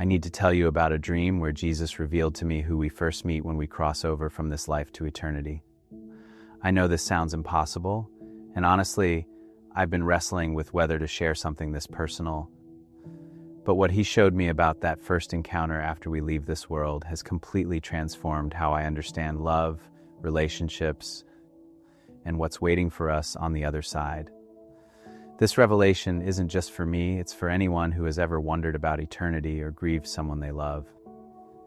I need to tell you about a dream where Jesus revealed to me who we first meet when we cross over from this life to eternity. I know this sounds impossible, and honestly, I've been wrestling with whether to share something this personal. But what he showed me about that first encounter after we leave this world has completely transformed how I understand love, relationships, and what's waiting for us on the other side. This revelation isn't just for me, it's for anyone who has ever wondered about eternity or grieved someone they love.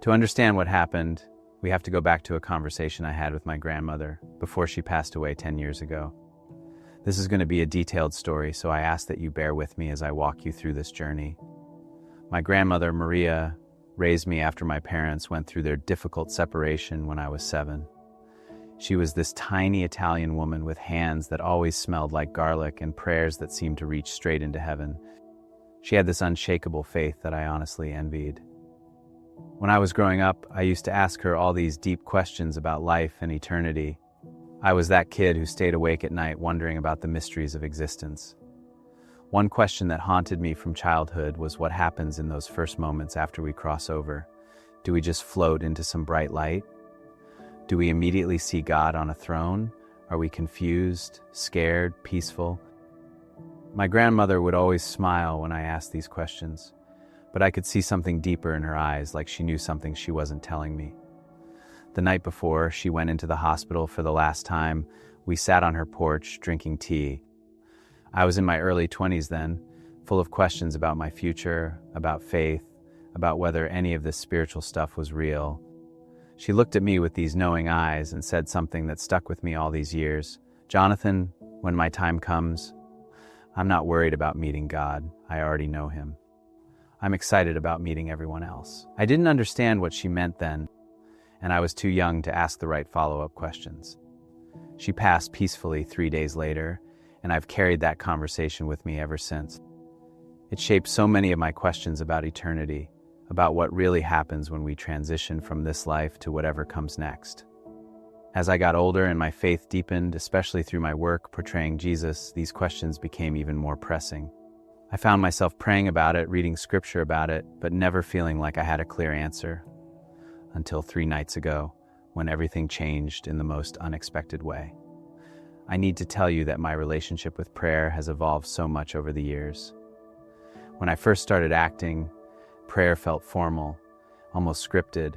To understand what happened, we have to go back to a conversation I had with my grandmother before she passed away 10 years ago. This is going to be a detailed story, so I ask that you bear with me as I walk you through this journey. My grandmother, Maria, raised me after my parents went through their difficult separation when I was 7. She was this tiny Italian woman with hands that always smelled like garlic and prayers that seemed to reach straight into heaven. She had this unshakable faith that I honestly envied. When I was growing up, I used to ask her all these deep questions about life and eternity. I was that kid who stayed awake at night wondering about the mysteries of existence. One question that haunted me from childhood was what happens in those first moments after we cross over. Do we just float into some bright light? Do we immediately see God on a throne? Are we confused, scared, peaceful? My grandmother would always smile when I asked these questions, but I could see something deeper in her eyes, like she knew something she wasn't telling me. The night before she went into the hospital for the last time, we sat on her porch drinking tea. I was in my early 20s then, full of questions about my future, about faith, about whether any of this spiritual stuff was real. She looked at me with these knowing eyes and said something that stuck with me all these years. "Jonathan, when my time comes, I'm not worried about meeting God. I already know him. I'm excited about meeting everyone else." I didn't understand what she meant then, and I was too young to ask the right follow-up questions. She passed peacefully 3 days later, and I've carried that conversation with me ever since. It shaped so many of my questions about eternity, about what really happens when we transition from this life to whatever comes next. As I got older and my faith deepened, especially through my work portraying Jesus, these questions became even more pressing. I found myself praying about it, reading scripture about it, but never feeling like I had a clear answer. Until 3 nights ago, when everything changed in the most unexpected way. I need to tell you that my relationship with prayer has evolved so much over the years. When I first started acting, prayer felt formal, almost scripted.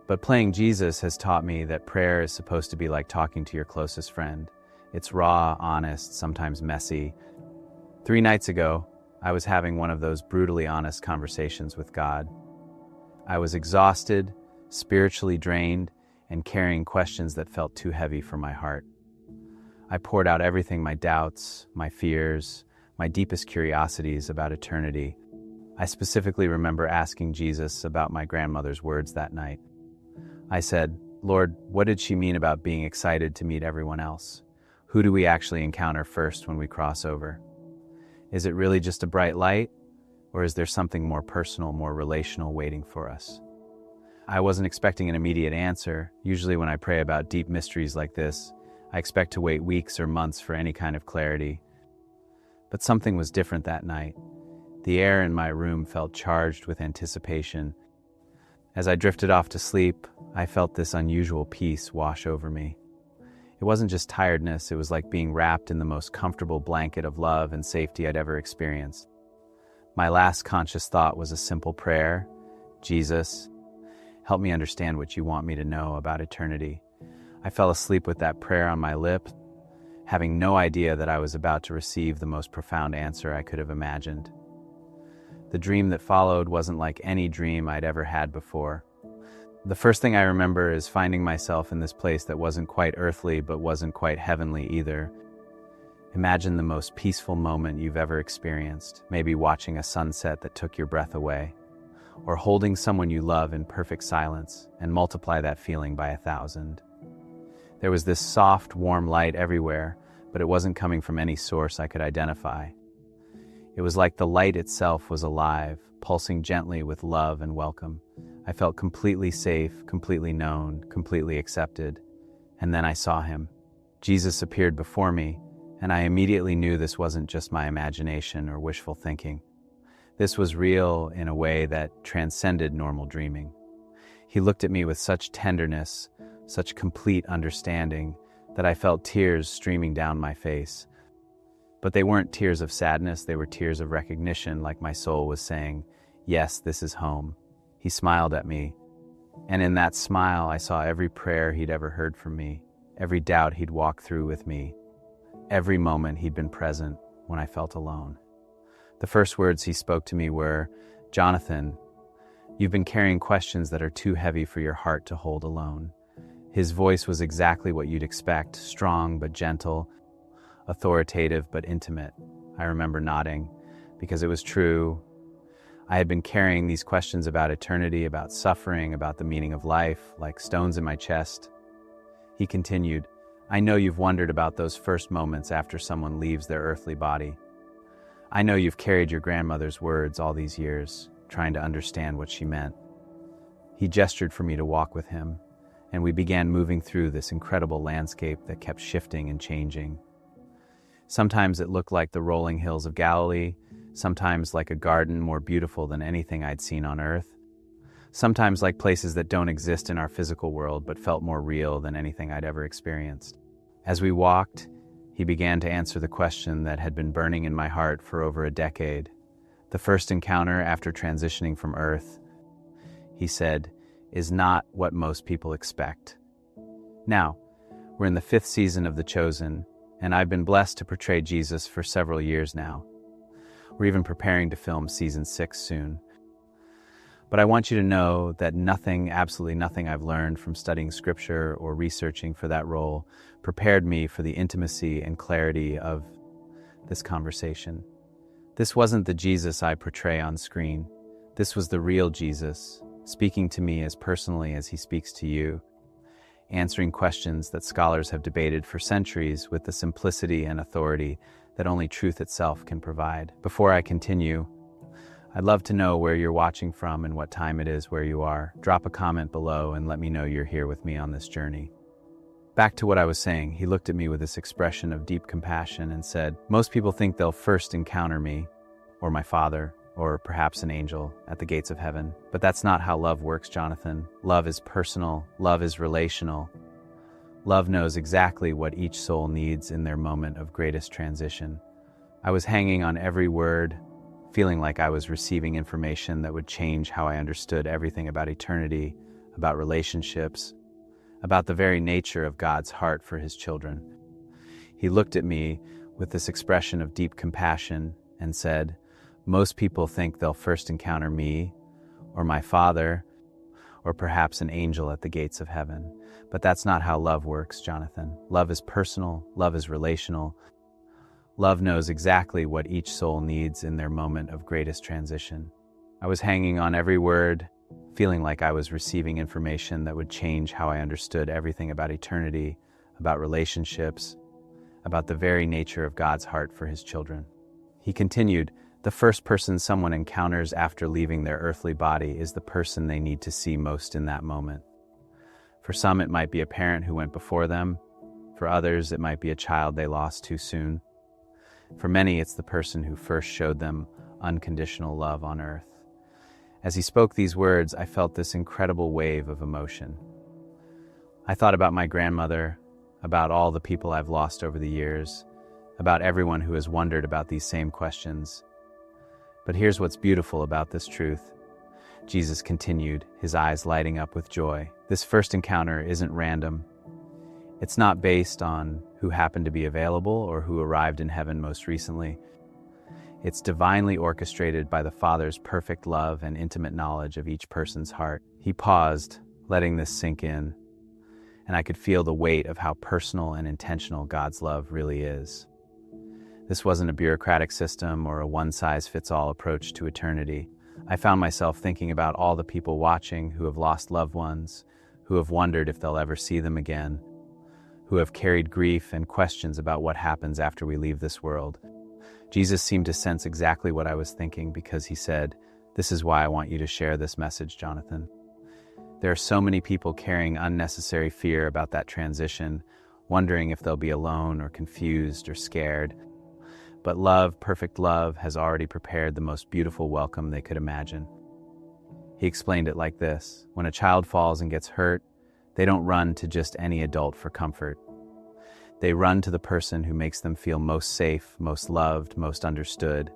But playing Jesus has taught me that prayer is supposed to be like talking to your closest friend. It's raw, honest, sometimes messy. 3 nights ago, I was having one of those brutally honest conversations with God. I was exhausted, spiritually drained, and carrying questions that felt too heavy for my heart. I poured out everything, my doubts, my fears, my deepest curiosities about eternity. I specifically remember asking Jesus about my grandmother's words that night. I said, "Lord, what did she mean about being excited to meet everyone else? Who do we actually encounter first when we cross over? Is it really just a bright light, or is there something more personal, more relational waiting for us?" I wasn't expecting an immediate answer. Usually when I pray about deep mysteries like this, I expect to wait weeks or months for any kind of clarity. But something was different that night. The air in my room felt charged with anticipation. As I drifted off to sleep, I felt this unusual peace wash over me. It wasn't just tiredness, it was like being wrapped in the most comfortable blanket of love and safety I'd ever experienced. My last conscious thought was a simple prayer: "Jesus, help me understand what you want me to know about eternity." I fell asleep with that prayer on my lips, having no idea that I was about to receive the most profound answer I could have imagined. The dream that followed wasn't like any dream I'd ever had before. The first thing I remember is finding myself in this place that wasn't quite earthly but wasn't quite heavenly either. Imagine the most peaceful moment you've ever experienced, maybe watching a sunset that took your breath away, or holding someone you love in perfect silence, and multiply that feeling by 1,000. There was this soft, warm light everywhere, but it wasn't coming from any source I could identify. It was like the light itself was alive, pulsing gently with love and welcome. I felt completely safe, completely known, completely accepted. And then I saw him. Jesus appeared before me, and I immediately knew this wasn't just my imagination or wishful thinking. This was real in a way that transcended normal dreaming. He looked at me with such tenderness, such complete understanding, that I felt tears streaming down my face. But they weren't tears of sadness, they were tears of recognition, like my soul was saying, "Yes, this is home." He smiled at me, and in that smile I saw every prayer he'd ever heard from me, every doubt he'd walked through with me, every moment he'd been present when I felt alone. The first words he spoke to me were, "Jonathan, you've been carrying questions that are too heavy for your heart to hold alone." His voice was exactly what you'd expect, strong but gentle, authoritative but intimate. I remember nodding, because it was true. I had been carrying these questions about eternity, about suffering, about the meaning of life, like stones in my chest. He continued, "I know you've wondered about those first moments after someone leaves their earthly body. I know you've carried your grandmother's words all these years, trying to understand what she meant." He gestured for me to walk with him, and we began moving through this incredible landscape that kept shifting and changing. Sometimes it looked like the rolling hills of Galilee, sometimes like a garden more beautiful than anything I'd seen on earth, sometimes like places that don't exist in our physical world but felt more real than anything I'd ever experienced. As we walked, he began to answer the question that had been burning in my heart for over a decade. The first encounter after transitioning from Earth, he said, is not what most people expect. Now, we're in the 5th season of The Chosen, and I've been blessed to portray Jesus for several years now. We're even preparing to film season 6 soon. But I want you to know that nothing, absolutely nothing I've learned from studying scripture or researching for that role prepared me for the intimacy and clarity of this conversation. This wasn't the Jesus I portray on screen. This was the real Jesus, speaking to me as personally as he speaks to you, answering questions that scholars have debated for centuries with the simplicity and authority that only truth itself can provide. Before I continue, I'd love to know where you're watching from and what time it is where you are. Drop a comment below and let me know you're here with me on this journey. Back to what I was saying, he looked at me with this expression of deep compassion and said, "Most people think they'll first encounter me, or my Father, or perhaps an angel at the gates of heaven. But that's not how love works, Jonathan. Love is personal. Love is relational. Love knows exactly what each soul needs in their moment of greatest transition." I was hanging on every word, feeling like I was receiving information that would change how I understood everything about eternity, about relationships, about the very nature of God's heart for his children. He looked at me with this expression of deep compassion and said, "Most people think they'll first encounter me, or my Father, or perhaps an angel at the gates of heaven. But that's not how love works, Jonathan. Love is personal. Love is relational. Love knows exactly what each soul needs in their moment of greatest transition." I was hanging on every word, feeling like I was receiving information that would change how I understood everything about eternity, about relationships, about the very nature of God's heart for his children. He continued, "The first person someone encounters after leaving their earthly body is the person they need to see most in that moment. For some, it might be a parent who went before them. For others, it might be a child they lost too soon. For many, it's the person who first showed them unconditional love on earth." As he spoke these words, I felt this incredible wave of emotion. I thought about my grandmother, about all the people I've lost over the years, about everyone who has wondered about these same questions. But here's what's beautiful about this truth. Jesus continued, his eyes lighting up with joy. This first encounter isn't random. It's not based on who happened to be available or who arrived in heaven most recently. It's divinely orchestrated by the Father's perfect love and intimate knowledge of each person's heart. He paused, letting this sink in, and I could feel the weight of how personal and intentional God's love really is. This wasn't a bureaucratic system or a one-size-fits-all approach to eternity. I found myself thinking about all the people watching who have lost loved ones, who have wondered if they'll ever see them again, who have carried grief and questions about what happens after we leave this world. Jesus seemed to sense exactly what I was thinking because he said, "This is why I want you to share this message, Jonathan." There are so many people carrying unnecessary fear about that transition, wondering if they'll be alone or confused or scared. But love, perfect love, has already prepared the most beautiful welcome they could imagine. He explained it like this: when a child falls and gets hurt, they don't run to just any adult for comfort. They run to the person who makes them feel most safe, most loved, most understood.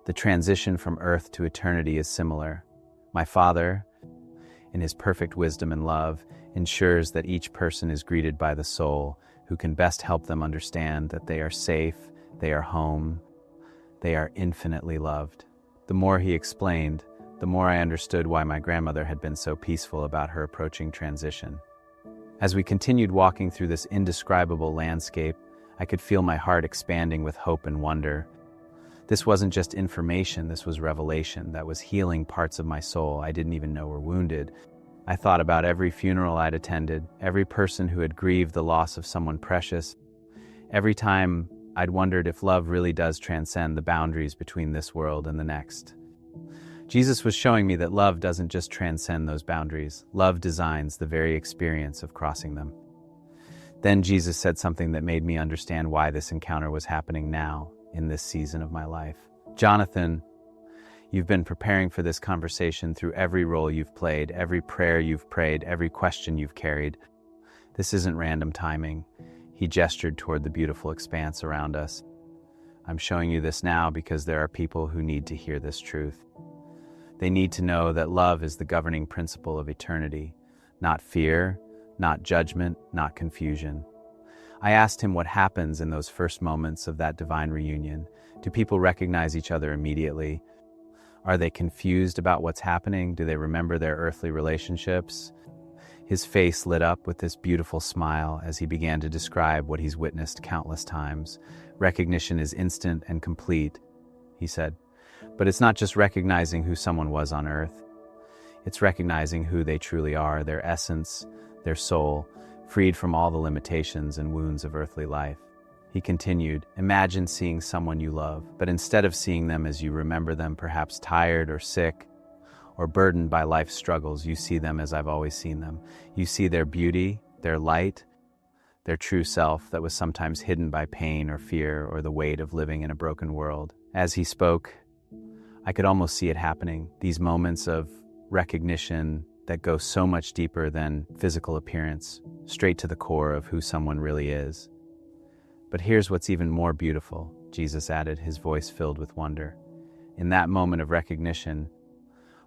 The transition from earth to eternity is similar. My Father, in his perfect wisdom and love, ensures that each person is greeted by the soul who can best help them understand that they are safe, they are home, they are infinitely loved. The more he explained, the more I understood why my grandmother had been so peaceful about her approaching transition. As we continued walking through this indescribable landscape, I could feel my heart expanding with hope and wonder. This wasn't just information, this was revelation that was healing parts of my soul I didn't even know were wounded. I thought about every funeral I'd attended, every person who had grieved the loss of someone precious. Every time I'd wondered if love really does transcend the boundaries between this world and the next. Jesus was showing me that love doesn't just transcend those boundaries. Love designs the very experience of crossing them. Then Jesus said something that made me understand why this encounter was happening now, in this season of my life. Jonathan, you've been preparing for this conversation through every role you've played, every prayer you've prayed, every question you've carried. This isn't random timing. He gestured toward the beautiful expanse around us. I'm showing you this now because there are people who need to hear this truth. They need to know that love is the governing principle of eternity, not fear, not judgment, not confusion. I asked him what happens in those first moments of that divine reunion. Do people recognize each other immediately? Are they confused about what's happening? Do they remember their earthly relationships? His face lit up with this beautiful smile as he began to describe what he's witnessed countless times. Recognition is instant and complete, he said. But it's not just recognizing who someone was on earth. It's recognizing who they truly are, their essence, their soul, freed from all the limitations and wounds of earthly life. He continued, imagine seeing someone you love, but instead of seeing them as you remember them, perhaps tired or sick or burdened by life's struggles, you see them as I've always seen them. You see their beauty, their light, their true self that was sometimes hidden by pain or fear or the weight of living in a broken world. As he spoke, I could almost see it happening, these moments of recognition that go so much deeper than physical appearance, straight to the core of who someone really is. But here's what's even more beautiful, Jesus added, his voice filled with wonder. In that moment of recognition,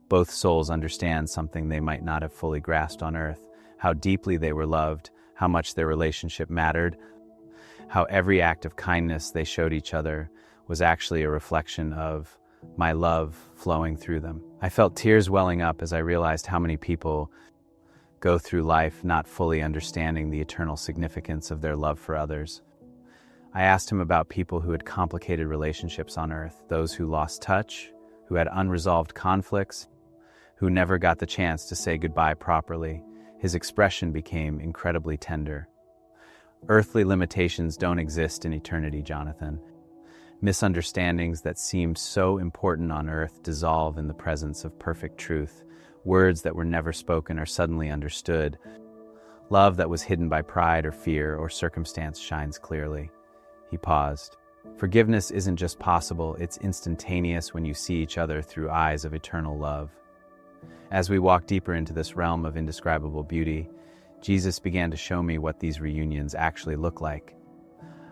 both souls understand something they might not have fully grasped on earth, how deeply they were loved, how much their relationship mattered, how every act of kindness they showed each other was actually a reflection of my love flowing through them. I felt tears welling up as I realized how many people go through life not fully understanding the eternal significance of their love for others. I asked him about people who had complicated relationships on earth, those who lost touch, who had unresolved conflicts, who never got the chance to say goodbye properly. His expression became incredibly tender. Earthly limitations don't exist in eternity, Jonathan. Misunderstandings that seemed so important on earth dissolve in the presence of perfect truth. Words that were never spoken are suddenly understood. Love that was hidden by pride or fear or circumstance shines clearly. He paused. Forgiveness isn't just possible, it's instantaneous when you see each other through eyes of eternal love. As we walked deeper into this realm of indescribable beauty, Jesus began to show me what these reunions actually look like.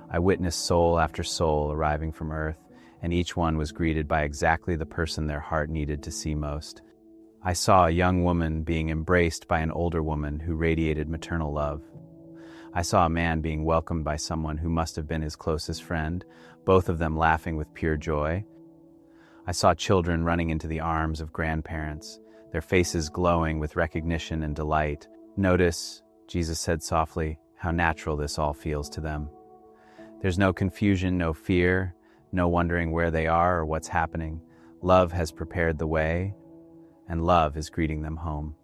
I witnessed soul after soul arriving from earth, and each one was greeted by exactly the person their heart needed to see most. I saw a young woman being embraced by an older woman who radiated maternal love. I saw a man being welcomed by someone who must have been his closest friend, both of them laughing with pure joy. I saw children running into the arms of grandparents, their faces glowing with recognition and delight. Notice, Jesus said softly, how natural this all feels to them. There's no confusion, no fear, no wondering where they are or what's happening. Love has prepared the way, and love is greeting them home.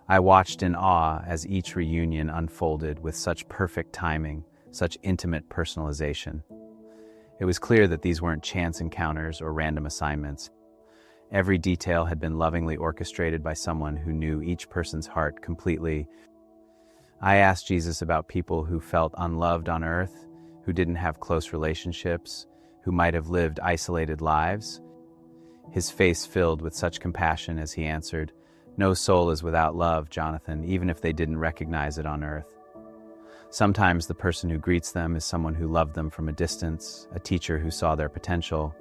I watched in awe as each reunion unfolded with such perfect timing, such intimate personalization. It was clear that these weren't chance encounters or random assignments. Every detail had been lovingly orchestrated by someone who knew each person's heart completely. I asked Jesus about people who felt unloved on earth, who didn't have close relationships, who might have lived isolated lives. His face filled with such compassion as he answered, "No soul is without love, Jonathan, even if they didn't recognize it on earth. Sometimes the person who greets them is someone who loved them from a distance, a teacher who saw their potential,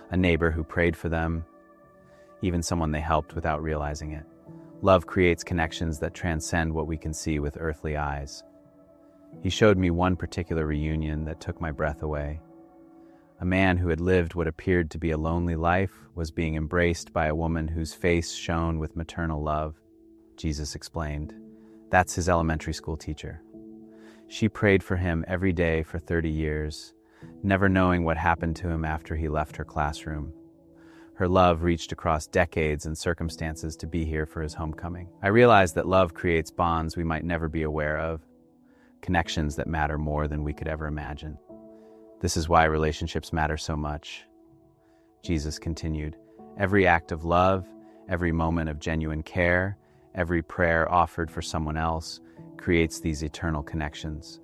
a neighbor who prayed for them, even someone they helped without realizing it. Love creates connections that transcend what we can see with earthly eyes." He showed me one particular reunion that took my breath away. A man who had lived what appeared to be a lonely life was being embraced by a woman whose face shone with maternal love. Jesus explained, "That's his elementary school teacher. She prayed for him every day for 30 years, never knowing what happened to him after he left her classroom. Her love reached across decades and circumstances to be here for his homecoming." I realized that love creates bonds we might never be aware of, connections that matter more than we could ever imagine. This is why relationships matter so much. Jesus continued, "Every act of love, every moment of genuine care, every prayer offered for someone else creates these eternal connections.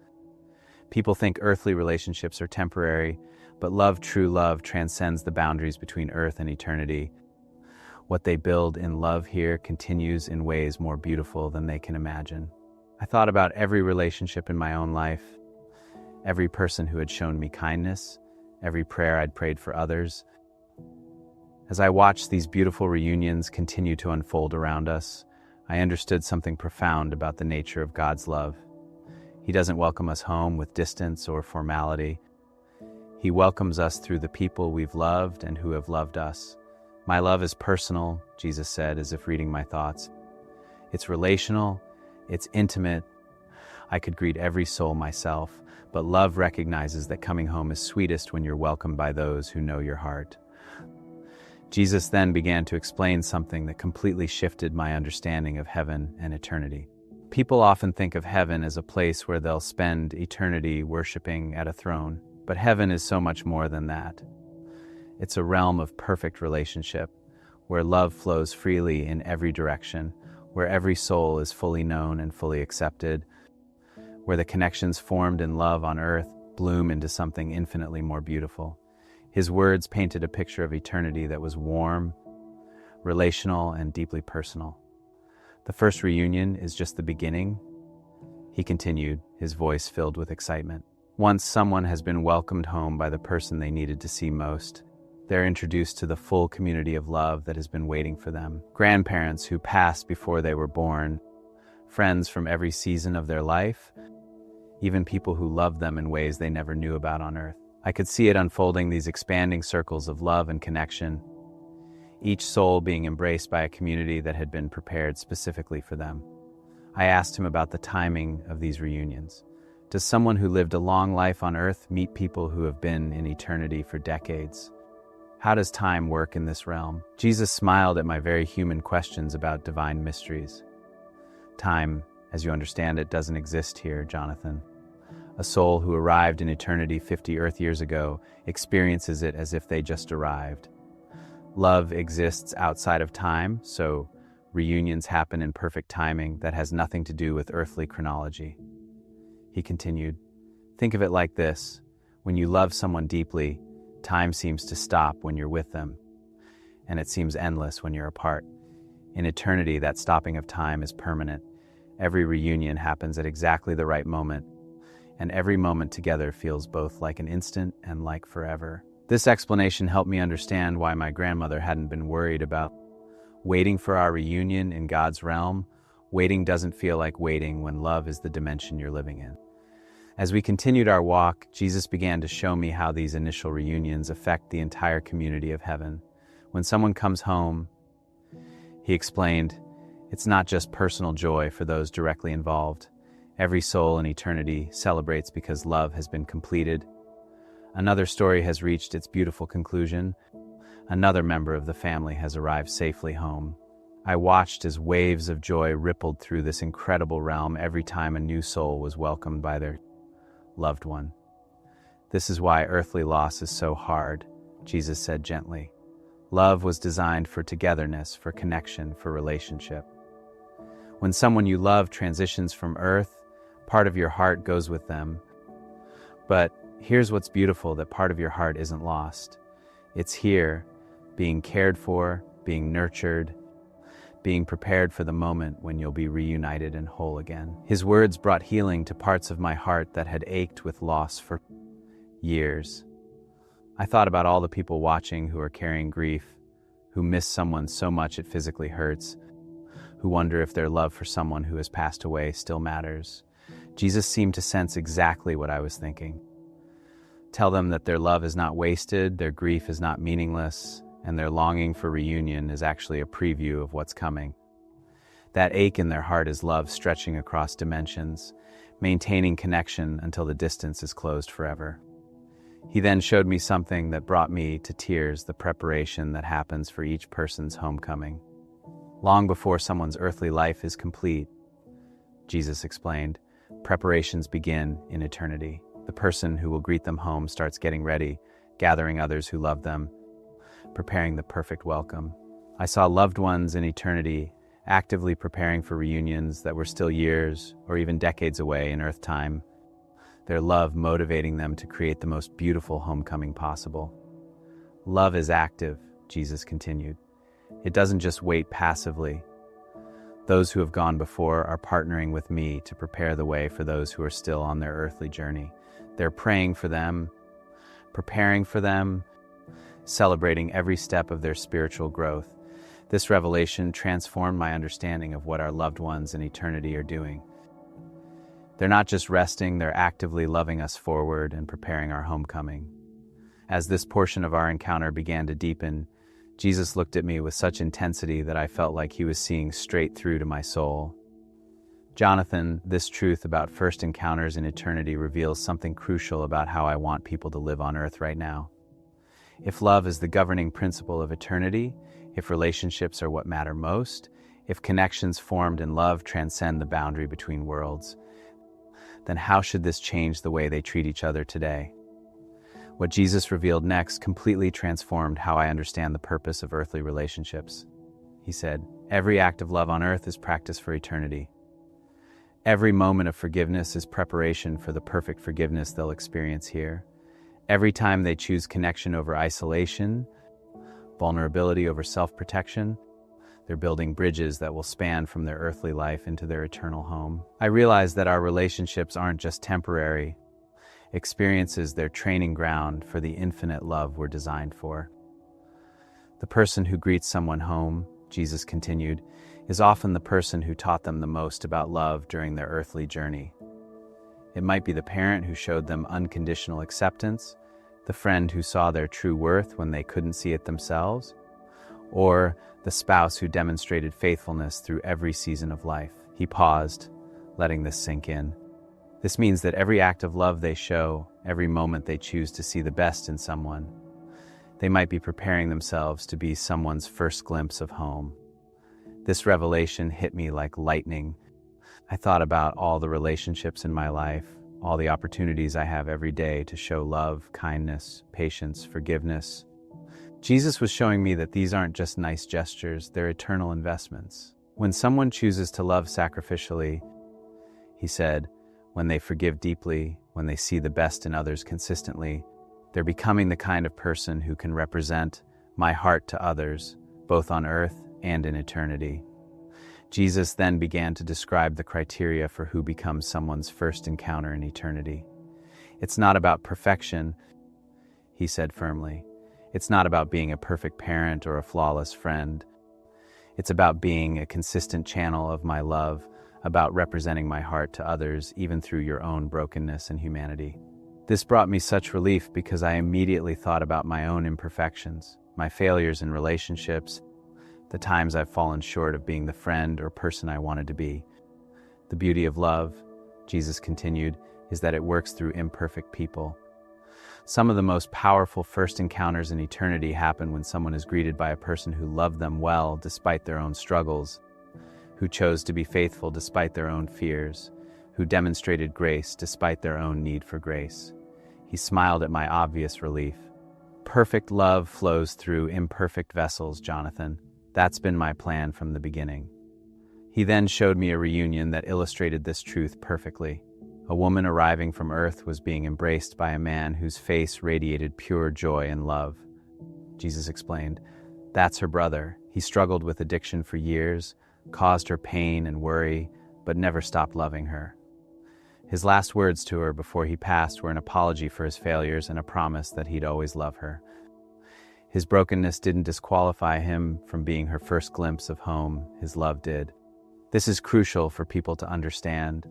People think earthly relationships are temporary, but love, true love, transcends the boundaries between earth and eternity. What they build in love here continues in ways more beautiful than they can imagine." I thought about every relationship in my own life, every person who had shown me kindness, every prayer I'd prayed for others. As I watched these beautiful reunions continue to unfold around us, I understood something profound about the nature of God's love. He doesn't welcome us home with distance or formality. He welcomes us through the people we've loved and who have loved us. "My love is personal," Jesus said, as if reading my thoughts. "It's relational, it's intimate. I could greet every soul myself, but love recognizes that coming home is sweetest when you're welcomed by those who know your heart." Jesus then began to explain something that completely shifted my understanding of heaven and eternity. People often think of heaven as a place where they'll spend eternity worshiping at a throne, but heaven is so much more than that. It's a realm of perfect relationship, where love flows freely in every direction, where every soul is fully known and fully accepted, where the connections formed in love on earth bloom into something infinitely more beautiful. His words painted a picture of eternity that was warm, relational, and deeply personal. "The first reunion is just the beginning," he continued, his voice filled with excitement. "Once someone has been welcomed home by the person they needed to see most, they're introduced to the full community of love that has been waiting for them. Grandparents who passed before they were born, friends from every season of their life, even people who loved them in ways they never knew about on earth. I could see it unfolding, these expanding circles of love and connection, each soul being embraced by a community that had been prepared specifically for them. I asked him about the timing of these reunions. Does someone who lived a long life on earth meet people who have been in eternity for decades? How does time work in this realm? Jesus smiled at my very human questions about divine mysteries. Time, as you understand it, doesn't exist here, Jonathan. A soul who arrived in eternity 50 Earth years ago experiences it as if they just arrived. Love exists outside of time, so reunions happen in perfect timing that has nothing to do with earthly chronology. He continued, "Think of it like this. When you love someone deeply, time seems to stop when you're with them, and it seems endless when you're apart. In eternity, that stopping of time is permanent. Every reunion happens at exactly the right moment, and every moment together feels both like an instant and like forever." This explanation helped me understand why my grandmother hadn't been worried about waiting for our reunion in God's realm. Waiting doesn't feel like waiting when love is the dimension you're living in. As we continued our walk, Jesus began to show me how these initial reunions affect the entire community of heaven. When someone comes home, he explained, it's not just personal joy for those directly involved. Every soul in eternity celebrates because love has been completed. Another story has reached its beautiful conclusion. Another member of the family has arrived safely home. I watched as waves of joy rippled through this incredible realm every time a new soul was welcomed by their loved one. This is why earthly loss is so hard, Jesus said gently. Love was designed for togetherness, for connection, for relationship. When someone you love transitions from earth, part of your heart goes with them. But Here's what's beautiful, that part of your heart isn't lost. It's here, being cared for, being nurtured, being prepared for the moment when you'll be reunited and whole again. His words brought healing to parts of my heart that had ached with loss for years. I thought about all the people watching who are carrying grief, who miss someone so much it physically hurts, who wonder if their love for someone who has passed away still matters. Jesus seemed to sense exactly what I was thinking. Tell them that their love is not wasted, their grief is not meaningless, and their longing for reunion is actually a preview of what's coming. That ache in their heart is love stretching across dimensions, maintaining connection until the distance is closed forever. He then showed me something that brought me to tears, the preparation that happens for each person's homecoming. Long before someone's earthly life is complete, Jesus explained, preparations begin in eternity. The person who will greet them home starts getting ready, gathering others who love them, preparing the perfect welcome. I saw loved ones in eternity actively preparing for reunions that were still years or even decades away in earth time, their love motivating them to create the most beautiful homecoming possible. Love is active, Jesus continued. It doesn't just wait passively. Those who have gone before are partnering with me to prepare the way for those who are still on their earthly journey. They're praying for them, preparing for them, celebrating every step of their spiritual growth. This revelation transformed my understanding of what our loved ones in eternity are doing. They're not just resting, they're actively loving us forward and preparing our homecoming. As this portion of our encounter began to deepen, Jesus looked at me with such intensity that I felt like he was seeing straight through to my soul. Jonathan, this truth about first encounters in eternity reveals something crucial about how I want people to live on earth right now. If love is the governing principle of eternity, if relationships are what matter most, if connections formed in love transcend the boundary between worlds, then how should this change the way they treat each other today? What Jesus revealed next completely transformed how I understand the purpose of earthly relationships. He said, every act of love on earth is practice for eternity. Every moment of forgiveness is preparation for the perfect forgiveness they'll experience here. Every time they choose connection over isolation, vulnerability over self-protection, they're building bridges that will span from their earthly life into their eternal home. I realize that our relationships aren't just temporary experiences, they're training ground for the infinite love we're designed for. The person who greets someone home, Jesus continued, is often the person who taught them the most about love during their earthly journey. It might be the parent who showed them unconditional acceptance, the friend who saw their true worth when they couldn't see it themselves, or the spouse who demonstrated faithfulness through every season of life. He paused, letting this sink in. This means that every act of love they show, every moment they choose to see the best in someone, they might be preparing themselves to be someone's first glimpse of home. This revelation hit me like lightning. I thought about all the relationships in my life, all the opportunities I have every day to show love, kindness, patience, forgiveness. Jesus was showing me that these aren't just nice gestures, they're eternal investments. When someone chooses to love sacrificially, he said, when they forgive deeply, when they see the best in others consistently, they're becoming the kind of person who can represent my heart to others, both on earth and in eternity. Jesus then began to describe the criteria for who becomes someone's first encounter in eternity. It's not about perfection, he said firmly. It's not about being a perfect parent or a flawless friend. It's about being a consistent channel of my love, about representing my heart to others, even through your own brokenness and humanity. This brought me such relief because I immediately thought about my own imperfections, my failures in relationships, the times I've fallen short of being the friend or person I wanted to be. The beauty of love, Jesus continued, is that it works through imperfect people. Some of the most powerful first encounters in eternity happen when someone is greeted by a person who loved them well despite their own struggles, who chose to be faithful despite their own fears, who demonstrated grace despite their own need for grace. He smiled at my obvious relief. Perfect love flows through imperfect vessels, Jonathan. That's been my plan from the beginning. He then showed me a reunion that illustrated this truth perfectly. A woman arriving from Earth was being embraced by a man whose face radiated pure joy and love. Jesus explained, "That's her brother. He struggled with addiction for years, caused her pain and worry, but never stopped loving her." His last words to her before he passed were an apology for his failures and a promise that he'd always love her. His brokenness didn't disqualify him from being her first glimpse of home. His love did. "This is crucial for people to understand,"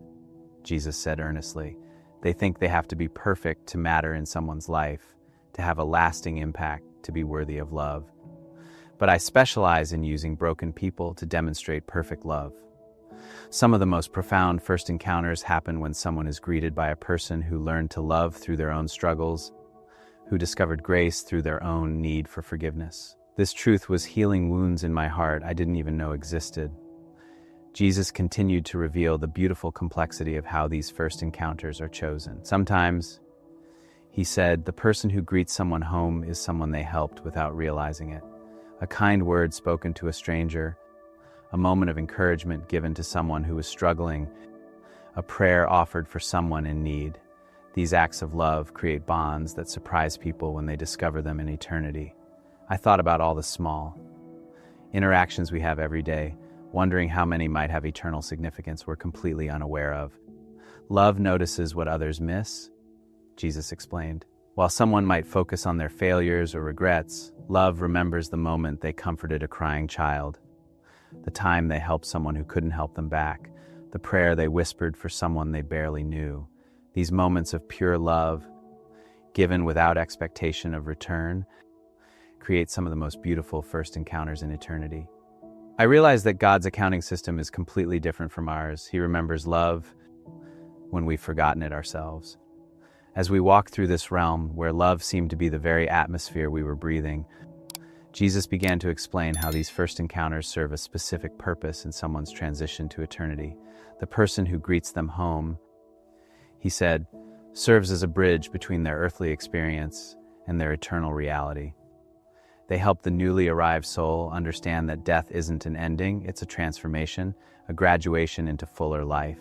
Jesus said earnestly. "They think they have to be perfect to matter in someone's life, to have a lasting impact, to be worthy of love. But I specialize in using broken people to demonstrate perfect love." Some of the most profound first encounters happen when someone is greeted by a person who learned to love through their own struggles, who discovered grace through their own need for forgiveness. This truth was healing wounds in my heart I didn't even know existed. Jesus continued to reveal the beautiful complexity of how these first encounters are chosen. Sometimes, he said, the person who greets someone home is someone they helped without realizing it. A kind word spoken to a stranger, a moment of encouragement given to someone who was struggling, a prayer offered for someone in need. These acts of love create bonds that surprise people when they discover them in eternity. I thought about all the small interactions we have every day, wondering how many might have eternal significance we're completely unaware of. Love notices what others miss, Jesus explained. While someone might focus on their failures or regrets, love remembers the moment they comforted a crying child, the time they helped someone who couldn't help them back, the prayer they whispered for someone they barely knew. These moments of pure love, given without expectation of return, create some of the most beautiful first encounters in eternity. I realize that God's accounting system is completely different from ours. He remembers love when we've forgotten it ourselves. As we walk through this realm where love seemed to be the very atmosphere we were breathing, Jesus began to explain how these first encounters serve a specific purpose in someone's transition to eternity. The person who greets them home, he said, serves as a bridge between their earthly experience and their eternal reality. They help the newly arrived soul understand that death isn't an ending, it's a transformation, a graduation into fuller life.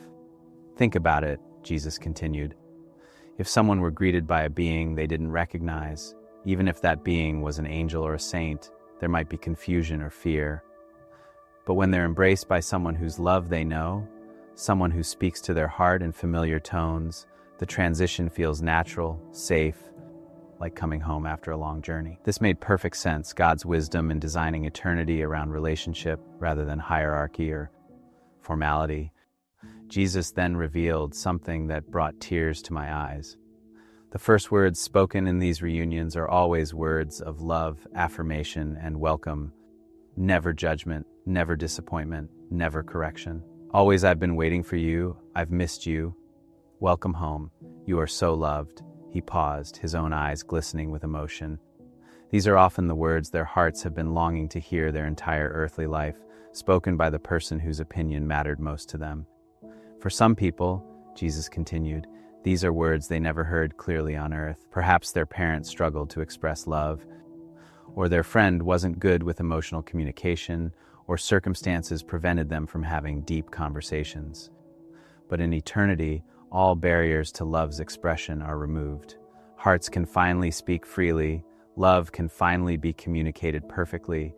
Think about it, Jesus continued. If someone were greeted by a being they didn't recognize, even if that being was an angel or a saint, there might be confusion or fear. But when they're embraced by someone whose love they know, someone who speaks to their heart in familiar tones, the transition feels natural, safe, like coming home after a long journey. This made perfect sense, God's wisdom in designing eternity around relationship rather than hierarchy or formality. Jesus then revealed something that brought tears to my eyes. The first words spoken in these reunions are always words of love, affirmation, and welcome. Never judgment, never disappointment, never correction. Always, "I've been waiting for you, I've missed you. Welcome home, you are so loved." He paused, his own eyes glistening with emotion. These are often the words their hearts have been longing to hear their entire earthly life, spoken by the person whose opinion mattered most to them. For some people, Jesus continued, these are words they never heard clearly on earth. Perhaps their parents struggled to express love, or their friend wasn't good with emotional communication, or circumstances prevented them from having deep conversations. But in eternity, all barriers to love's expression are removed. Hearts can finally speak freely, love can finally be communicated perfectly,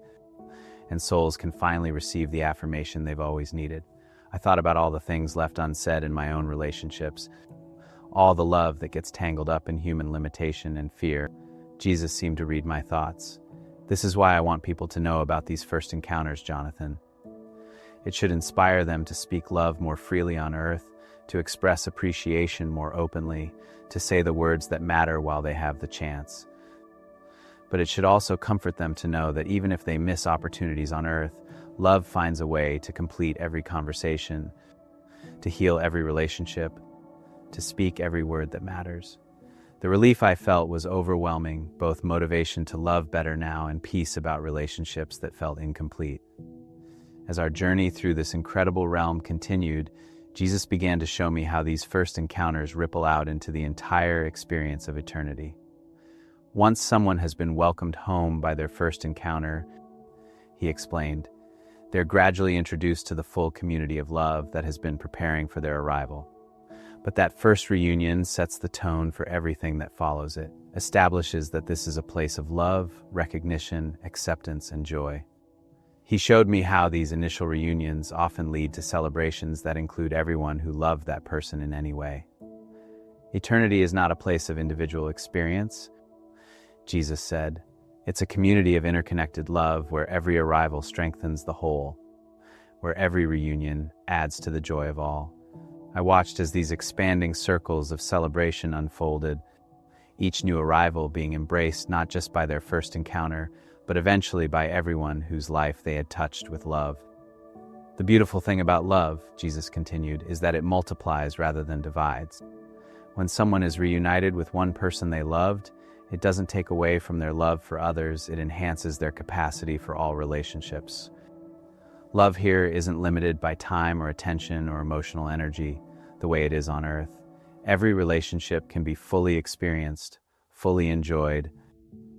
and souls can finally receive the affirmation they've always needed. I thought about all the things left unsaid in my own relationships, all the love that gets tangled up in human limitation and fear. Jesus seemed to read my thoughts. This is why I want people to know about these first encounters, Jonathan. It should inspire them to speak love more freely on earth, to express appreciation more openly, to say the words that matter while they have the chance. But it should also comfort them to know that even if they miss opportunities on earth, love finds a way to complete every conversation, to heal every relationship, to speak every word that matters. The relief I felt was overwhelming, both motivation to love better now and peace about relationships that felt incomplete. As our journey through this incredible realm continued, Jesus began to show me how these first encounters ripple out into the entire experience of eternity. Once someone has been welcomed home by their first encounter, he explained, they're gradually introduced to the full community of love that has been preparing for their arrival. But that first reunion sets the tone for everything that follows it, establishes that this is a place of love, recognition, acceptance, and joy. He showed me how these initial reunions often lead to celebrations that include everyone who loved that person in any way. Eternity is not a place of individual experience, Jesus said. It's a community of interconnected love where every arrival strengthens the whole, where every reunion adds to the joy of all. I watched as these expanding circles of celebration unfolded, each new arrival being embraced not just by their first encounter, but eventually by everyone whose life they had touched with love. The beautiful thing about love, Jesus continued, is that it multiplies rather than divides. When someone is reunited with one person they loved, it doesn't take away from their love for others, it enhances their capacity for all relationships. Love here isn't limited by time or attention or emotional energy the way it is on earth. Every relationship can be fully experienced, fully enjoyed,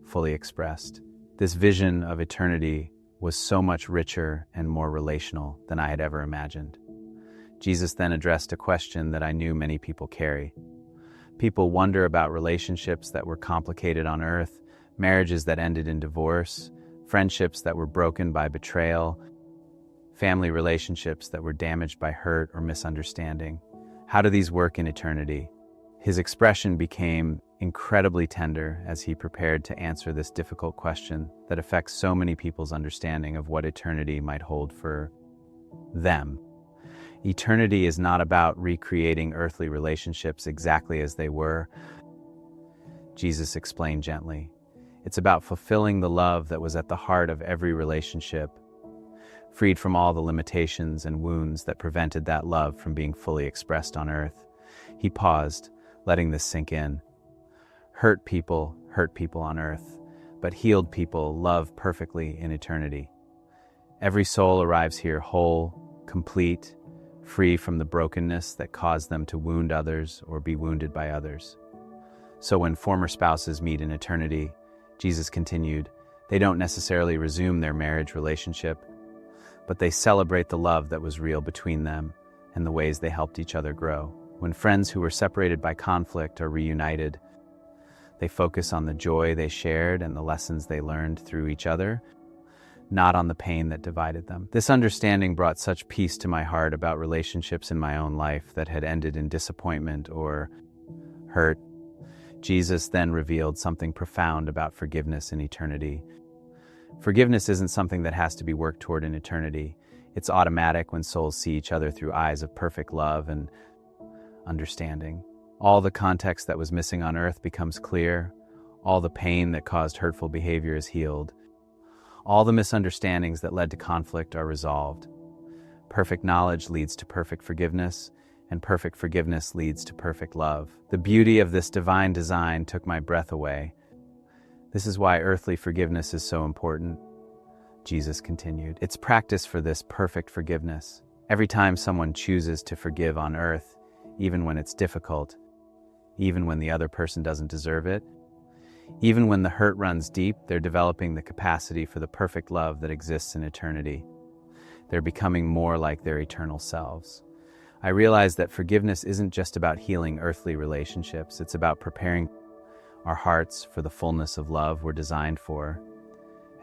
fully expressed. This vision of eternity was so much richer and more relational than I had ever imagined. Jesus then addressed a question that I knew many people carry. People wonder about relationships that were complicated on earth, marriages that ended in divorce, friendships that were broken by betrayal, family relationships that were damaged by hurt or misunderstanding. How do these work in eternity? His expression became incredibly tender as he prepared to answer this difficult question that affects so many people's understanding of what eternity might hold for them. Eternity is not about recreating earthly relationships exactly as they were, Jesus explained gently. It's about fulfilling the love that was at the heart of every relationship, freed from all the limitations and wounds that prevented that love from being fully expressed on earth. He paused, letting this sink in. Hurt people on earth, but healed people love perfectly in eternity. Every soul arrives here whole, complete, free from the brokenness that caused them to wound others or be wounded by others. So when former spouses meet in eternity, Jesus continued, they don't necessarily resume their marriage relationship, but they celebrate the love that was real between them and the ways they helped each other grow. When friends who were separated by conflict are reunited, they focus on the joy they shared and the lessons they learned through each other, not on the pain that divided them. This understanding brought such peace to my heart about relationships in my own life that had ended in disappointment or hurt. Jesus then revealed something profound about forgiveness in eternity. Forgiveness isn't something that has to be worked toward in eternity. It's automatic when souls see each other through eyes of perfect love and understanding. All the context that was missing on earth becomes clear. All the pain that caused hurtful behavior is healed. All the misunderstandings that led to conflict are resolved. Perfect knowledge leads to perfect forgiveness, and perfect forgiveness leads to perfect love. The beauty of this divine design took my breath away. This is why earthly forgiveness is so important, Jesus continued. It's practice for this perfect forgiveness. Every time someone chooses to forgive on earth, even when it's difficult, even when the other person doesn't deserve it, even when the hurt runs deep, they're developing the capacity for the perfect love that exists in eternity. They're becoming more like their eternal selves. I realize that forgiveness isn't just about healing earthly relationships, it's about preparing our hearts for the fullness of love we're designed for.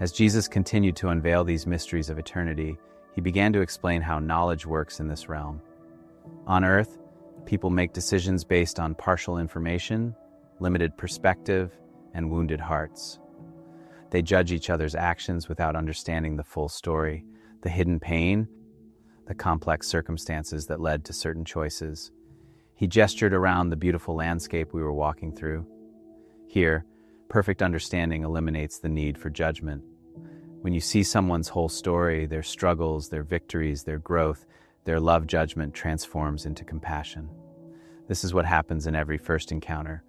As Jesus continued to unveil these mysteries of eternity, he began to explain how knowledge works in this realm. On earth, people make decisions based on partial information, limited perspective, and wounded hearts. They judge each other's actions without understanding the full story, the hidden pain, the complex circumstances that led to certain choices. He gestured around the beautiful landscape we were walking through. Here, perfect understanding eliminates the need for judgment. When you see someone's whole story, their struggles, their victories, their growth, their love judgment transforms into compassion. This is what happens in every first encounter,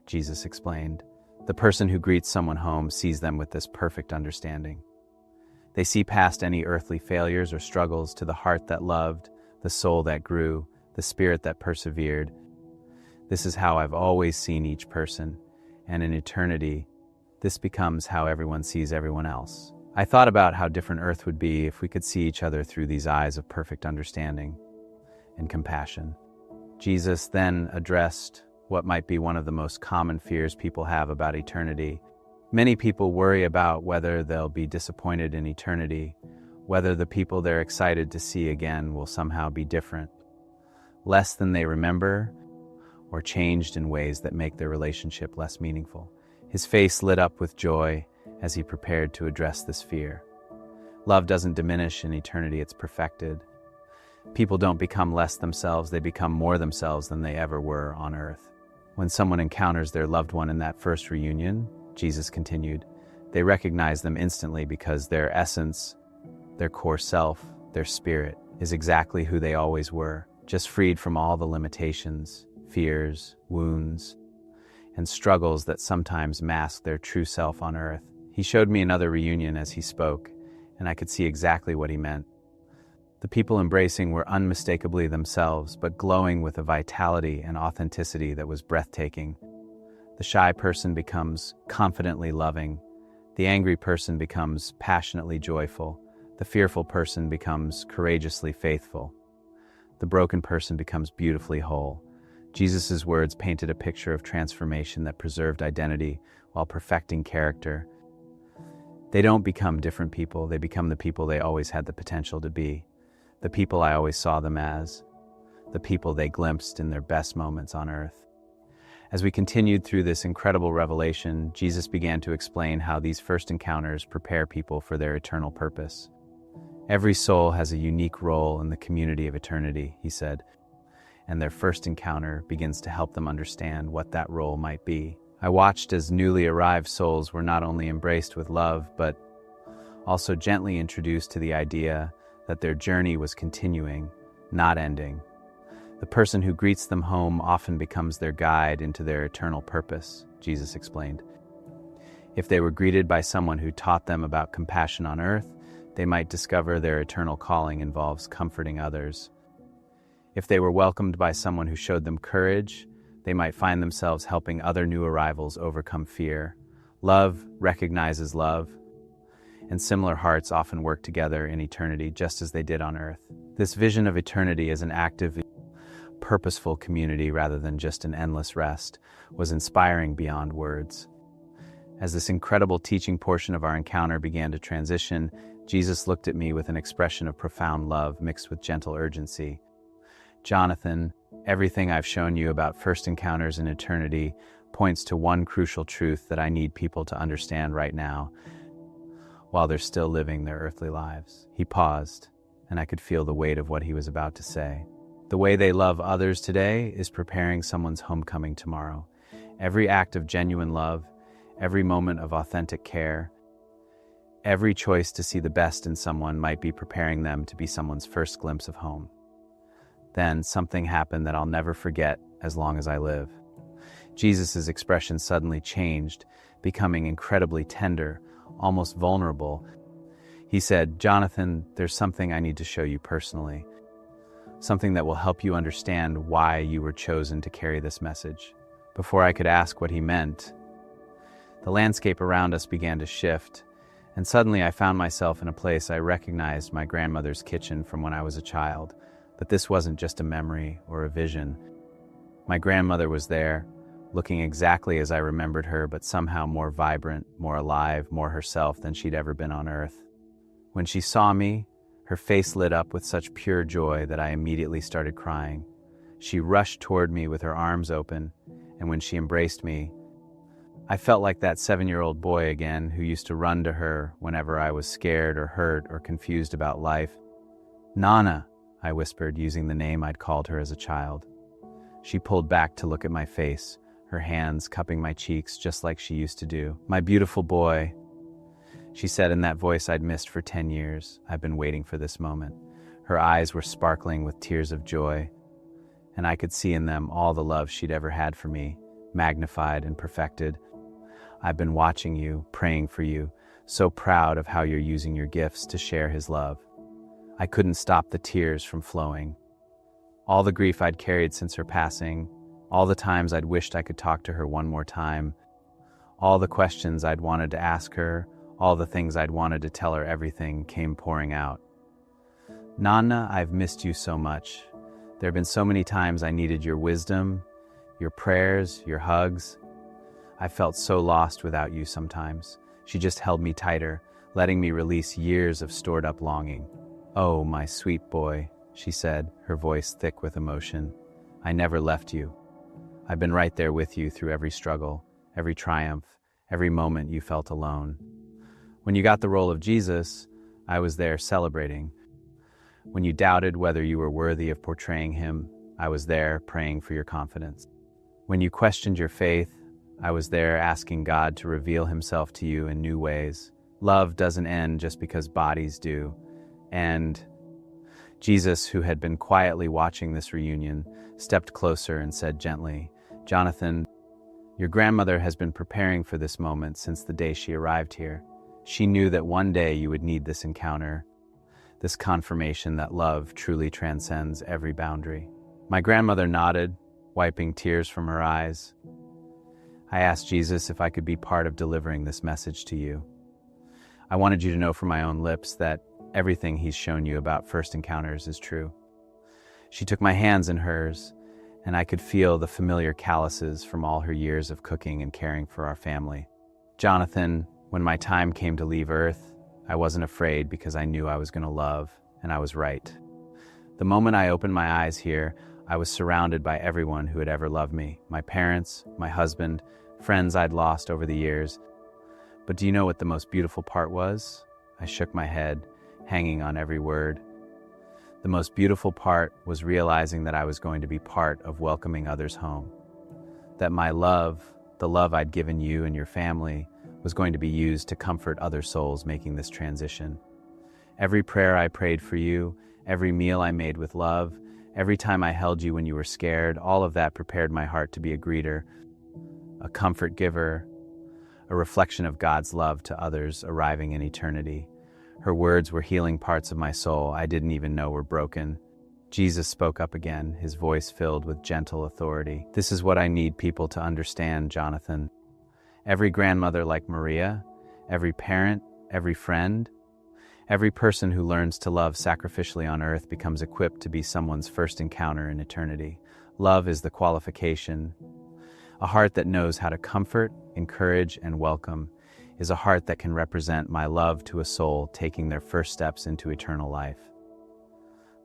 Jesus explained. The person who greets someone home sees them with this perfect understanding. They see past any earthly failures or struggles to the heart that loved, the soul that grew, the spirit that persevered. This is how I've always seen each person, and in eternity, this becomes how everyone sees everyone else. I thought about how different Earth would be if we could see each other through these eyes of perfect understanding and compassion. Jesus then addressed what might be one of the most common fears people have about eternity. Many people worry about whether they'll be disappointed in eternity, whether the people they're excited to see again will somehow be different, less than they remember, or changed in ways that make their relationship less meaningful. His face lit up with joy as he prepared to address this fear. Love doesn't diminish in eternity, it's perfected. People don't become less themselves, they become more themselves than they ever were on earth. When someone encounters their loved one in that first reunion, Jesus continued, they recognize them instantly because their essence, their core self, their spirit, is exactly who they always were, just freed from all the limitations, fears, wounds, and struggles that sometimes mask their true self on earth. He showed me another reunion as he spoke, and I could see exactly what he meant. The people embracing were unmistakably themselves, but glowing with a vitality and authenticity that was breathtaking. The shy person becomes confidently loving. The angry person becomes passionately joyful. The fearful person becomes courageously faithful. The broken person becomes beautifully whole. Jesus' words painted a picture of transformation that preserved identity while perfecting character. They don't become different people, they become the people they always had the potential to be, the people I always saw them as, the people they glimpsed in their best moments on earth. As we continued through this incredible revelation, Jesus began to explain how these first encounters prepare people for their eternal purpose. Every soul has a unique role in the community of eternity, he said, and their first encounter begins to help them understand what that role might be. I watched as newly arrived souls were not only embraced with love, but also gently introduced to the idea that their journey was continuing, not ending. The person who greets them home often becomes their guide into their eternal purpose, Jesus explained. If they were greeted by someone who taught them about compassion on earth, they might discover their eternal calling involves comforting others. If they were welcomed by someone who showed them courage, they might find themselves helping other new arrivals overcome fear. Love recognizes love, and similar hearts often work together in eternity just as they did on earth. This vision of eternity as an active, purposeful community rather than just an endless rest was inspiring beyond words. As this incredible teaching portion of our encounter began to transition, Jesus looked at me with an expression of profound love mixed with gentle urgency. Jonathan, everything I've shown you about first encounters in eternity points to one crucial truth that I need people to understand right now, while they're still living their earthly lives. He paused, and I could feel the weight of what he was about to say. The way they love others today is preparing someone's homecoming tomorrow. Every act of genuine love, every moment of authentic care, every choice to see the best in someone might be preparing them to be someone's first glimpse of home. Then something happened that I'll never forget as long as I live. Jesus' expression suddenly changed, becoming incredibly tender, almost vulnerable. He said, "Jonathan, there's something I need to show you personally. Something that will help you understand why you were chosen to carry this message." Before I could ask what he meant, the landscape around us began to shift, and suddenly I found myself in a place I recognized my grandmother's kitchen from when I was a child. But this wasn't just a memory or a vision. My grandmother was there, looking exactly as I remembered her, but somehow more vibrant, more alive, more herself than she'd ever been on earth. When she saw me, her face lit up with such pure joy that I immediately started crying. She rushed toward me with her arms open, and when she embraced me, I felt like that 7-year-old boy again who used to run to her whenever I was scared or hurt or confused about life. "Nana," I whispered, using the name I'd called her as a child. She pulled back to look at my face, her hands cupping my cheeks just like she used to do. "My beautiful boy," she said in that voice I'd missed for 10 years. I've been waiting for this moment. Her eyes were sparkling with tears of joy, and I could see in them all the love she'd ever had for me, magnified and perfected. "I've been watching you, praying for you, so proud of how you're using your gifts to share his love." I couldn't stop the tears from flowing. All the grief I'd carried since her passing, all the times I'd wished I could talk to her one more time, all the questions I'd wanted to ask her, all the things I'd wanted to tell her, everything came pouring out. "Nana, I've missed you so much. There have been so many times I needed your wisdom, your prayers, your hugs. I felt so lost without you sometimes. She just held me tighter, letting me release years of stored-up longing. "Oh, my sweet boy," she said, her voice thick with emotion. "I never left you. I've been right there with you through every struggle, every triumph, every moment you felt alone. When you got the role of Jesus, I was there celebrating. When you doubted whether you were worthy of portraying him, I was there praying for your confidence. When you questioned your faith, I was there asking God to reveal himself to you in new ways. Love doesn't end just because bodies do." And Jesus, who had been quietly watching this reunion, stepped closer and said gently, "Jonathan, your grandmother has been preparing for this moment since the day she arrived here. She knew that one day you would need this encounter, this confirmation that love truly transcends every boundary." My grandmother nodded, wiping tears from her eyes. "I asked Jesus if I could be part of delivering this message to you. I wanted you to know from my own lips that everything he's shown you about first encounters is true." She took my hands in hers, and I could feel the familiar calluses from all her years of cooking and caring for our family. "Jonathan, when my time came to leave Earth, I wasn't afraid because I knew I was going to love, and I was right. The moment I opened my eyes here, I was surrounded by everyone who had ever loved me, my parents, my husband, friends I'd lost over the years. But do you know what the most beautiful part was?" I shook my head, hanging on every word. "The most beautiful part was realizing that I was going to be part of welcoming others home. That my love, the love I'd given you and your family, was going to be used to comfort other souls making this transition. Every prayer I prayed for you, every meal I made with love, every time I held you when you were scared, all of that prepared my heart to be a greeter, a comfort giver, a reflection of God's love to others arriving in eternity. Her words were healing parts of my soul I didn't even know were broken." Jesus spoke up again, his voice filled with gentle authority. "This is what I need people to understand, Jonathan. Every grandmother like Maria, every parent, every friend, every person who learns to love sacrificially on earth becomes equipped to be someone's first encounter in eternity. Love is the qualification. A heart that knows how to comfort, encourage, and welcome is a heart that can represent my love to a soul taking their first steps into eternal life."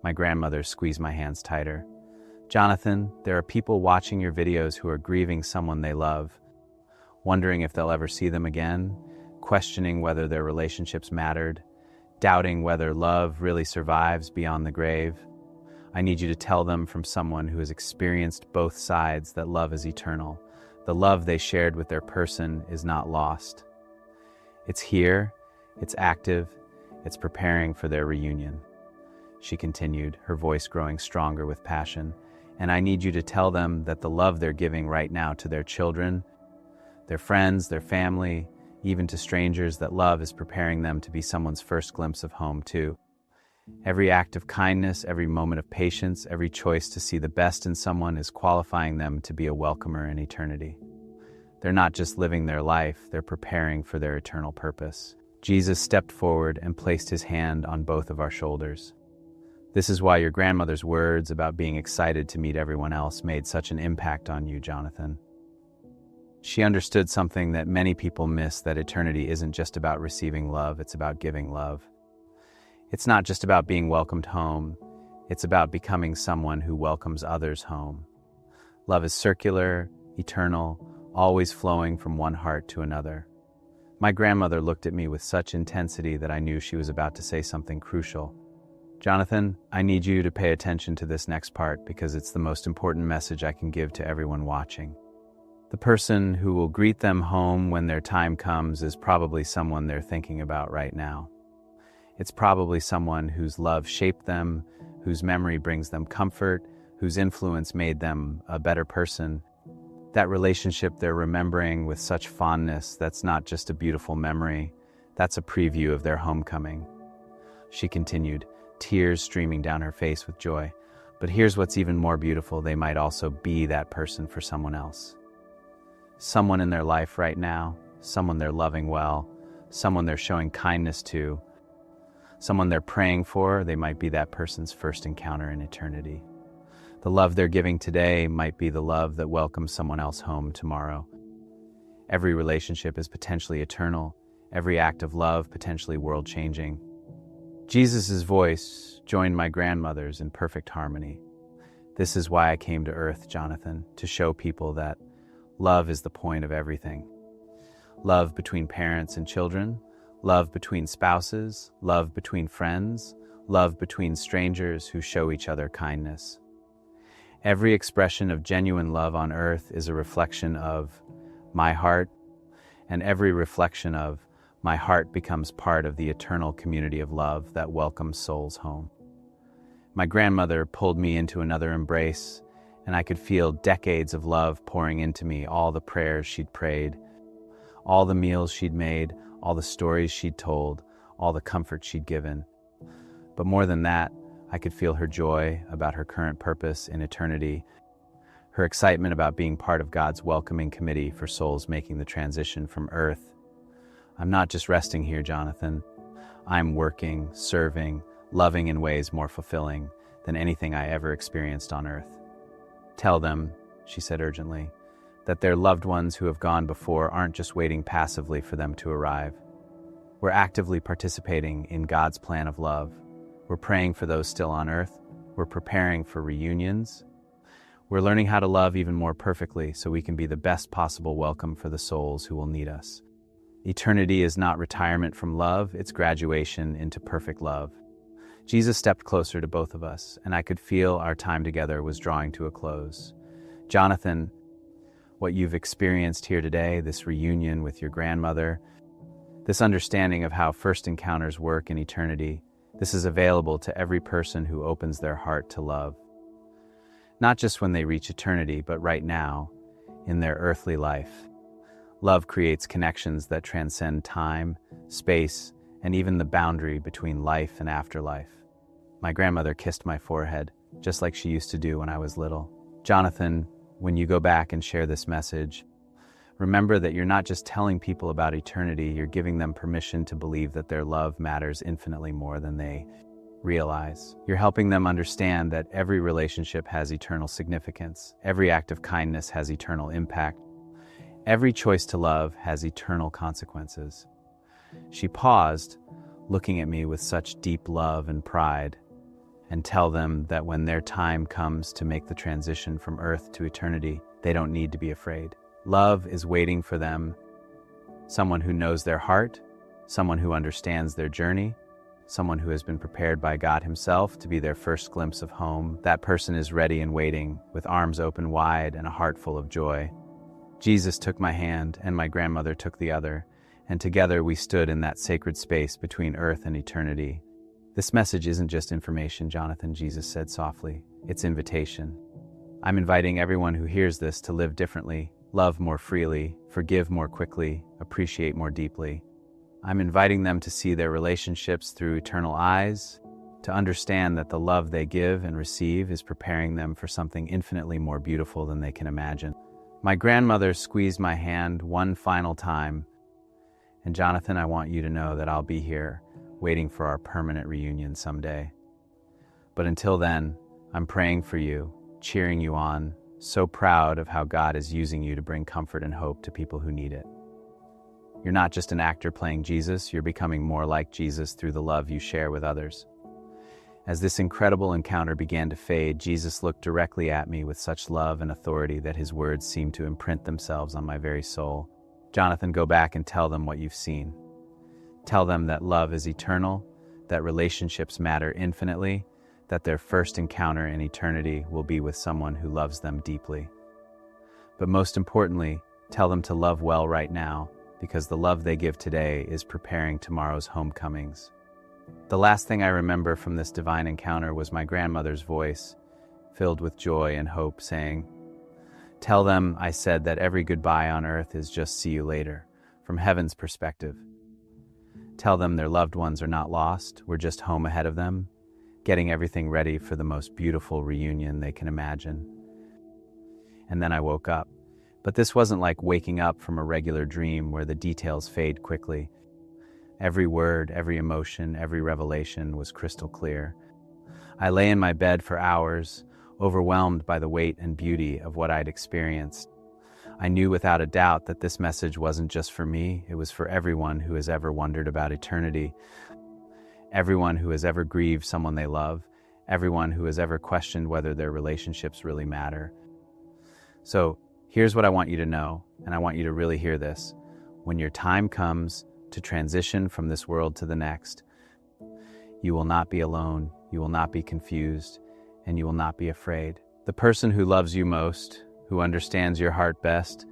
My grandmother squeezed my hands tighter. "Jonathan, there are people watching your videos who are grieving someone they love, wondering if they'll ever see them again, questioning whether their relationships mattered, doubting whether love really survives beyond the grave. I need you to tell them from someone who has experienced both sides that love is eternal. The love they shared with their person is not lost. It's here, it's active, it's preparing for their reunion." She continued, her voice growing stronger with passion. "And I need you to tell them that the love they're giving right now to their children, their friends, their family, even to strangers, that love is preparing them to be someone's first glimpse of home too. Every act of kindness, every moment of patience, every choice to see the best in someone is qualifying them to be a welcomer in eternity. They're not just living their life, they're preparing for their eternal purpose." Jesus stepped forward and placed his hand on both of our shoulders. "This is why your grandmother's words about being excited to meet everyone else made such an impact on you, Jonathan. She understood something that many people miss, that eternity isn't just about receiving love, it's about giving love. It's not just about being welcomed home, it's about becoming someone who welcomes others home. Love is circular, eternal, always flowing from one heart to another." My grandmother looked at me with such intensity that I knew she was about to say something crucial. "Jonathan, I need you to pay attention to this next part because it's the most important message I can give to everyone watching. The person who will greet them home when their time comes is probably someone they're thinking about right now. It's probably someone whose love shaped them, whose memory brings them comfort, whose influence made them a better person. That relationship they're remembering with such fondness, that's not just a beautiful memory, that's a preview of their homecoming." She continued, tears streaming down her face with joy. "But here's what's even more beautiful, they might also be that person for someone else. Someone in their life right now, someone they're loving well, someone they're showing kindness to, someone they're praying for, they might be that person's first encounter in eternity. The love they're giving today might be the love that welcomes someone else home tomorrow. Every relationship is potentially eternal, every act of love potentially world-changing. Jesus' voice joined my grandmother's in perfect harmony. This is why I came to Earth, Jonathan, to show people that love is the point of everything. Love between parents and children, love between spouses, love between friends, love between strangers who show each other kindness. Every expression of genuine love on earth is a reflection of my heart, and every reflection of my heart becomes part of the eternal community of love that welcomes souls home. My grandmother pulled me into another embrace, and I could feel decades of love pouring into me, all the prayers she'd prayed, all the meals she'd made, all the stories she'd told, all the comfort she'd given. But more than that, I could feel her joy about her current purpose in eternity, her excitement about being part of God's welcoming committee for souls making the transition from earth. I'm not just resting here, Jonathan. I'm working, serving, loving in ways more fulfilling than anything I ever experienced on earth. Tell them, she said urgently, that their loved ones who have gone before aren't just waiting passively for them to arrive. We're actively participating in God's plan of love. We're praying for those still on earth. We're preparing for reunions. We're learning how to love even more perfectly so we can be the best possible welcome for the souls who will need us. Eternity is not retirement from love, it's graduation into perfect love. Jesus stepped closer to both of us, and I could feel our time together was drawing to a close. Jonathan, what you've experienced here today, this reunion with your grandmother, this understanding of how first encounters work in eternity, this is available to every person who opens their heart to love. Not just when they reach eternity, but right now, in their earthly life. Love creates connections that transcend time, space, and even the boundary between life and afterlife. My grandmother kissed my forehead, just like she used to do when I was little. Jonathan, when you go back and share this message, remember that you're not just telling people about eternity, you're giving them permission to believe that their love matters infinitely more than they realize. You're helping them understand that every relationship has eternal significance, every act of kindness has eternal impact, every choice to love has eternal consequences. She paused, looking at me with such deep love and pride, and tell them that when their time comes to make the transition from earth to eternity, they don't need to be afraid. Love is waiting for them, someone who knows their heart, someone who understands their journey, someone who has been prepared by God Himself to be their first glimpse of home. That person is ready and waiting, with arms open wide and a heart full of joy. Jesus took my hand, and my grandmother took the other, and together we stood in that sacred space between earth and eternity. This message isn't just information, Jonathan, Jesus said softly. It's invitation. I'm inviting everyone who hears this to live differently, love more freely, forgive more quickly, appreciate more deeply. I'm inviting them to see their relationships through eternal eyes, to understand that the love they give and receive is preparing them for something infinitely more beautiful than they can imagine. My grandmother squeezed my hand one final time, and Jonathan, I want you to know that I'll be here, waiting for our permanent reunion someday. But until then, I'm praying for you, cheering you on, so proud of how God is using you to bring comfort and hope to people who need it. You're not just an actor playing Jesus, you're becoming more like Jesus through the love you share with others. As this incredible encounter began to fade, Jesus looked directly at me with such love and authority that His words seemed to imprint themselves on my very soul. Jonathan, go back and tell them what you've seen. Tell them that love is eternal, that relationships matter infinitely, that their first encounter in eternity will be with someone who loves them deeply. But most importantly, tell them to love well right now, because the love they give today is preparing tomorrow's homecomings. The last thing I remember from this divine encounter was my grandmother's voice, filled with joy and hope, saying, "Tell them I said that every goodbye on earth is just see you later, from heaven's perspective. Tell them their loved ones are not lost, we're just home ahead of them, getting everything ready for the most beautiful reunion they can imagine." And then I woke up. But this wasn't like waking up from a regular dream where the details fade quickly. Every word, every emotion, every revelation was crystal clear. I lay in my bed for hours, overwhelmed by the weight and beauty of what I'd experienced. I knew without a doubt that this message wasn't just for me, it was for everyone who has ever wondered about eternity, everyone who has ever grieved someone they love, everyone who has ever questioned whether their relationships really matter. So, here's what I want you to know, and I want you to really hear this. When your time comes to transition from this world to the next, you will not be alone, you will not be confused, and you will not be afraid. The person who loves you most, who understands your heart best,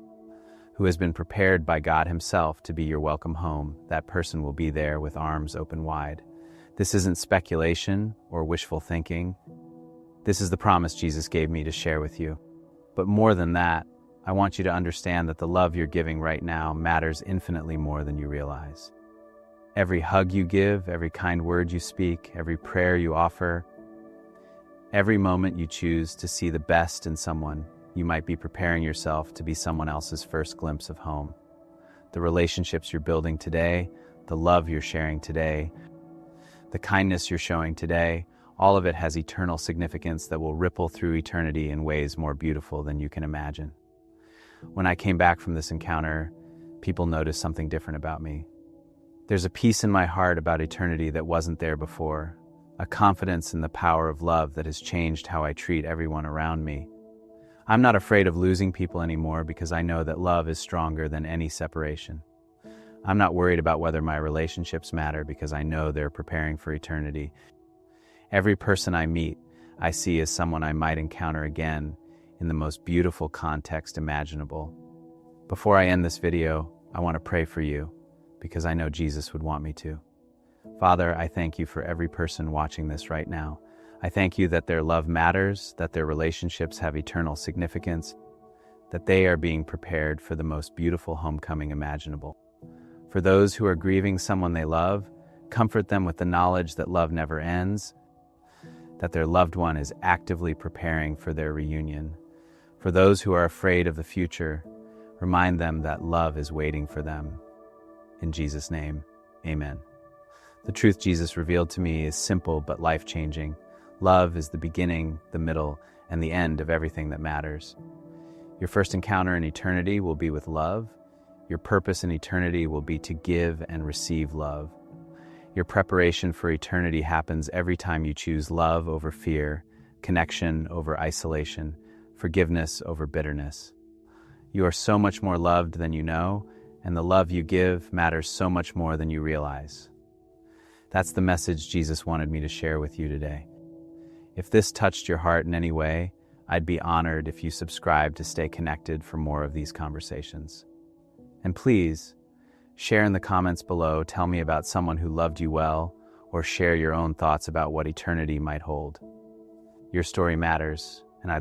who has been prepared by God Himself to be your welcome home, that person will be there with arms open wide. This isn't speculation or wishful thinking. This is the promise Jesus gave me to share with you. But more than that, I want you to understand that the love you're giving right now matters infinitely more than you realize. Every hug you give, every kind word you speak, every prayer you offer, every moment you choose to see the best in someone, you might be preparing yourself to be someone else's first glimpse of home. The relationships you're building today, the love you're sharing today, the kindness you're showing today, all of it has eternal significance that will ripple through eternity in ways more beautiful than you can imagine. When I came back from this encounter, people noticed something different about me. There's a peace in my heart about eternity that wasn't there before, a confidence in the power of love that has changed how I treat everyone around me. I'm not afraid of losing people anymore because I know that love is stronger than any separation. I'm not worried about whether my relationships matter because I know they're preparing for eternity. Every person I meet, I see as someone I might encounter again in the most beautiful context imaginable. Before I end this video, I want to pray for you because I know Jesus would want me to. Father, I thank you for every person watching this right now. I thank you that their love matters, that their relationships have eternal significance, that they are being prepared for the most beautiful homecoming imaginable. For those who are grieving someone they love, comfort them with the knowledge that love never ends, that their loved one is actively preparing for their reunion. For those who are afraid of the future, remind them that love is waiting for them. In Jesus' name, amen. The truth Jesus revealed to me is simple but life-changing. Love is the beginning, the middle, and the end of everything that matters. Your first encounter in eternity will be with love. Your purpose in eternity will be to give and receive love. Your preparation for eternity happens every time you choose love over fear, connection over isolation, forgiveness over bitterness. You are so much more loved than you know, and the love you give matters so much more than you realize. That's the message Jesus wanted me to share with you today. If this touched your heart in any way, I'd be honored if you subscribe to stay connected for more of these conversations. And please, share in the comments below, tell me about someone who loved you well, or share your own thoughts about what eternity might hold. Your story matters, and I'd love